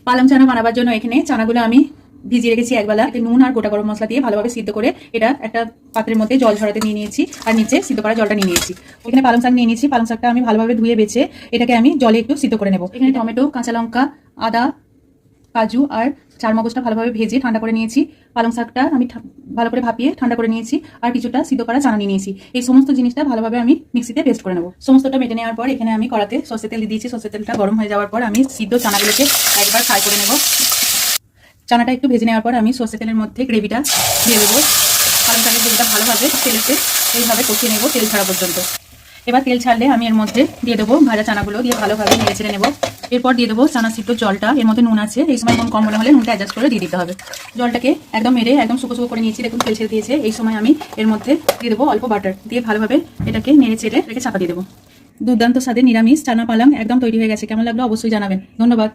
পালং চানা বানাবার জন্য এখানে চানাগুলো আমি ভিজিয়ে রেখেছি একবেলা। এতে নুন আর গোটা গরম মশলা দিয়ে ভালোভাবে সিদ্ধ করে এটা একটা পাত্রের মধ্যে জল ঝরাতে নিয়ে নিয়েছি আর নিচে সিদ্ধ করা জলটা নিয়ে নিয়েছি। এখানে পালং শাক নিয়ে নিয়েছি। পালং শাকটা আমি ভালোভাবে ধুয়ে বেছে এটাকে আমি জলে একটু সিদ্ধ করে নেব। এখানে টমেটো, কাঁচা লঙ্কা, আদা, কাজু আর চার মগজটা ভালোভাবে ভেজে ঠান্ডা করে নিয়েছি। পালং শাকটা আমি ভালো করে ভাপিয়ে ঠান্ডা করে নিয়েছি আর কিছুটা সিদ্ধ করা চানা নিয়ে নিয়েছি। এই সমস্ত জিনিসটা ভালোভাবে আমি মিক্সিতে পেস্ট করে নেব। সমস্তটা মেটে নেওয়ার পর এখানে আমি কড়াতে সর্ষের তেল দিয়েছি। সর্ষের তেলটা গরম হয়ে যাওয়ার পর আমি সিদ্ধ চানাগুলোকে একবার ফ্রাই করে নেব। চানাটা একটু ভেজে নেওয়ার পর আমি সর্ষের তেলের মধ্যে গ্রেভিটা দিয়ে দেবো। পালং শাকের গ্রেভিটা ভালোভাবে তেলেতে এইভাবে কষিয়ে নেব তেল ছাড়া পর্যন্ত। এবার তেল ছাড়লে আমি এর মধ্যে দিয়ে দেবো ভাজা চানাগুলো, দিয়ে ভালোভাবে নেড়ে ছেড়ে নেবো। এরপর দিয়ে দেবো চানা সিদ্ধ জলটা। এর মধ্যে নুন আছে, এই সময় নুন কম মনে হলে নুনটা অ্যাডজাস্ট করে দিয়ে দিতে হবে। জলটাকে একদম মেরে একদম শুকো শুকো করে নিয়েছি, দেখুন তেল ছেড়ে দিয়েছে। এই সময় আমি এর মধ্যে দিয়ে দেবো অল্প বাটার, দিয়ে ভালোভাবে এটাকে নেড়ে ছেড়ে রেখে চাপা দিয়ে দেবো। দুর্দান্ত স্বাদের নিরামিষ চানা পালং একদম তৈরি হয়ে গেছে। কেমন লাগলো অবশ্যই জানাবেন। ধন্যবাদ।